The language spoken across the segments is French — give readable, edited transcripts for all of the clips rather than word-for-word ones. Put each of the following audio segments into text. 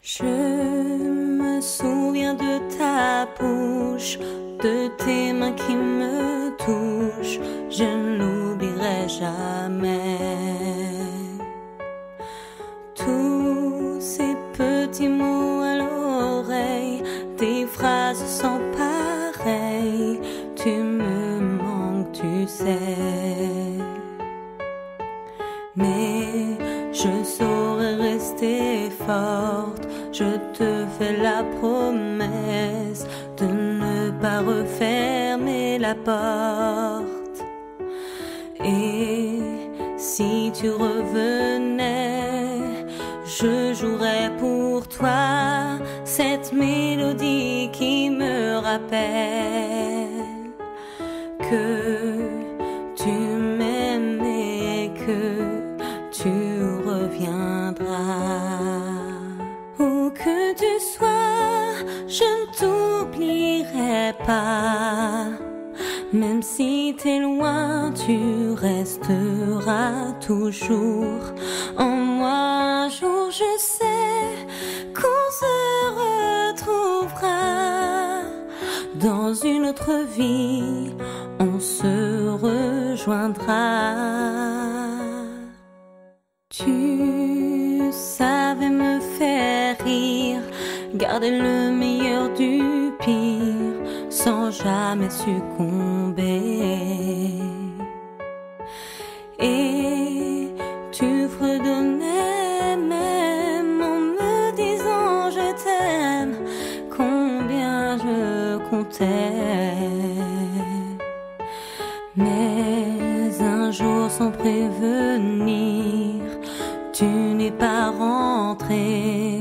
Je me souviens de ta bouche, de tes mains qui me touchent, je ne l'oublierai jamais. Tous ces petits mots à l'oreille, des phrases sans pareil, tu me manques, tu sais. Mais je saurais rester forte, je te fais la promesse de ne pas refermer la porte. Et si tu revenais, je jouerais pour toi cette mélodie qui me rappelle que tu m'aimes et que tu reviendras. Où que tu sois, je ne t'oublierai pas. Même si t'es loin, tu resteras toujours en moi. Un jour je sais qu'on se retrouvera. Dans une autre vie, on se rejoindra. Tu savais me faire rire, garder le meilleur du pire, sans jamais succomber. Et tu fredonnais même en me disant je t'aime, combien je comptais. Mais un jour sans prévenir, tu n'es pas rentré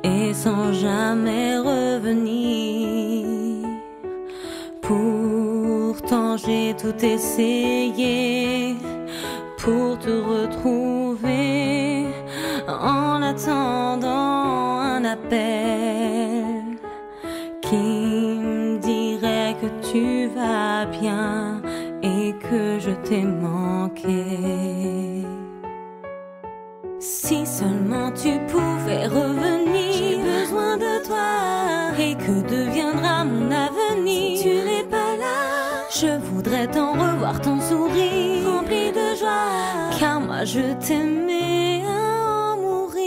et sans jamais revenir. Pourtant j'ai tout essayé pour te retrouver, en attendant un appel qui me dirait que tu vas bien et que je t'ai manqué. Si seulement tu pouvais revenir, j'ai besoin de toi. Et que deviendra mon avenir si tu n'es pas là? Je voudrais t'en revoir, ton sourire rempli de joie, car moi je t'aimais à en mourir.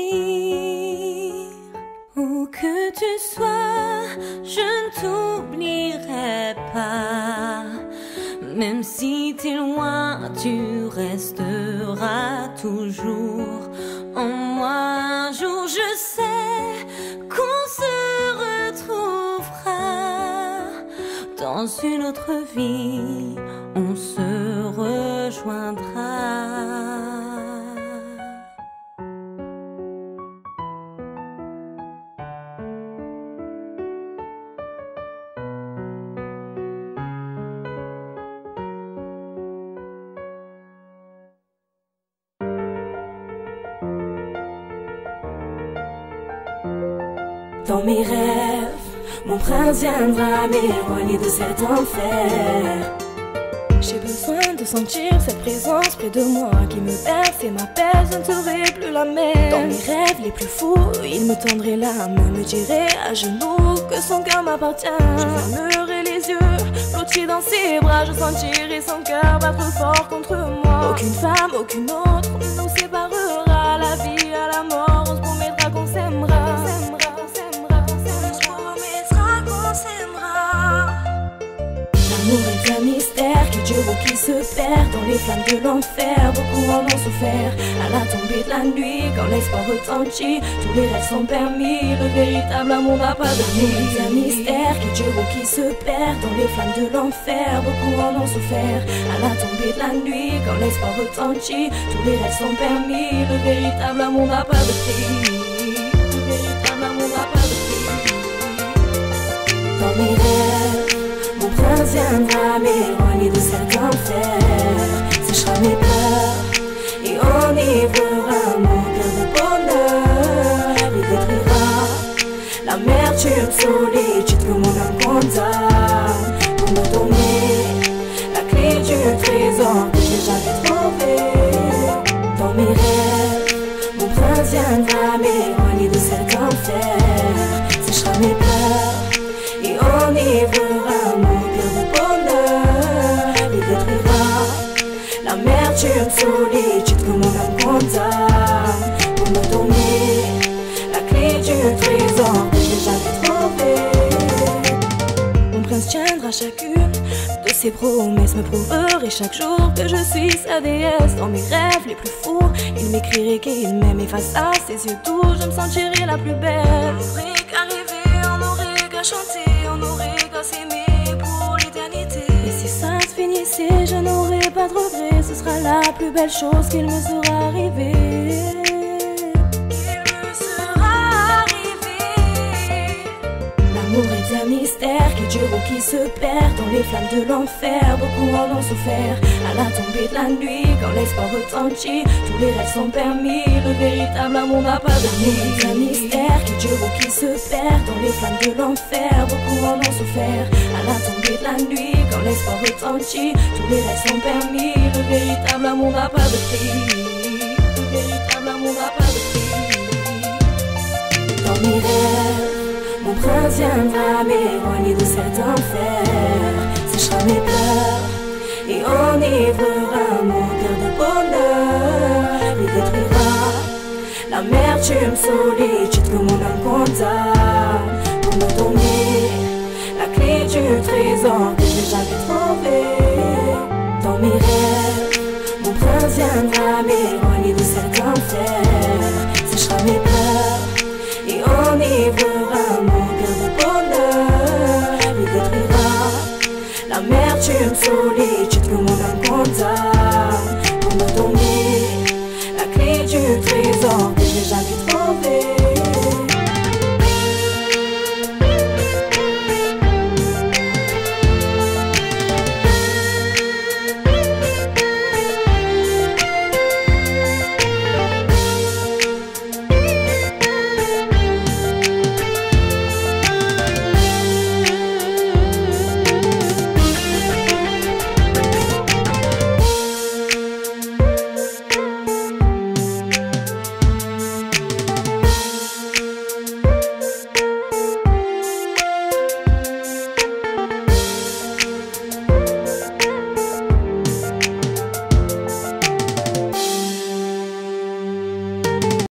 Où que tu sois, je ne t'oublierai pas. Même si t'es loin, tu resteras toujours en moi. Un jour je sais qu'on se retrouvera. Dans une autre vie, on se rejoindra. Dans mes rêves, mon prince viendra m'éloigner de cet enfer. J'ai besoin de sentir cette présence près de moi qui me berce et m'appelle, je ne serai plus la même. Dans mes rêves les plus fous, il me tendrait la main, me dirait à genoux que son cœur m'appartient. Je fermerai les yeux, blotti dans ses bras, je sentirai son cœur battre fort contre moi. Aucune femme, aucune autre nous séparera, la vie à la mort, on se promettra qu'on s'aimera. L'amour est un mystère qui dure ou qui se perd dans les flammes de l'enfer. Beaucoup en ont souffert à la tombée de la nuit, quand l'espoir retentit, tous les rêves sont permis, le véritable amour n'a pas de prix. L'amour est un mystère qui dure ou qui se perd dans les flammes de l'enfer. Beaucoup en ont souffert à la tombée de la nuit, quand l'espoir retentit, tous les rêves sont permis, le véritable amour n'a pas de prix. Le véritable amour n'a pas de prix. Dans mes rêves, mon prince viendra m'éloigner de cet enfer, séchera mes pleurs et enivrera mon cœur de bonheur. Il détruira l'amertume, solitude que mon âme condamne, pour me donner la clé du trésor que j'ai jamais trouvé. Dans mes rêves, mon prince viendra m'éloigner de cet enfer, L'amertume, solitude que mon âme condamne. Pour me donner la clé du trésor que j'ai jamais trouvé. Mon prince tiendra chacune de ses promesses, me prouverait chaque jour que je suis sa déesse. Dans mes rêves les plus fous, il m'écrirait qu'il m'aime, et face à ses yeux doux, je me sentirais la plus belle. On n'aurait qu'à rêver, on n'aurait qu'à chanter, on n'aurait qu'à s'aimer pour l'éternité. Et si ça se finissait, je n'aurais pas de regrets, ce sera la plus belle chose qu'il me sera arrivé. L'amour est un mystère qui dure ou qui se perd dans les flammes de l'enfer. Beaucoup en ont souffert à la tombée de la nuit. Quand l'espoir retentit, tous les rêves sont permis. Le véritable amour n'a pas de nuit. L'amour est un mystère qui dure ou qui se perd dans les flammes de l'enfer. Beaucoup en ont souffert à la tombée de la nuit. Quand l'espoir retentit, tous les rêves sont permis. Le véritable amour n'a pas de prix. Le véritable amour n'a pas de prix. Dans mes rêves, mon prince viendra m'éloigner de cet enfer, séchera mes pleurs et enivrera mon cœur de bonheur. Il détruira l'amertume, solitude que mon âme condamne. Pour me donner la clé du trésor que j'ai jamais trouvé. Dans mes rêves, mon prince viendra m'éloigner de cet enfer, séchera mes pleurs et enivrera mon cœur de bonheur. Il détruira l'amertume, solitude que mon âme condamne.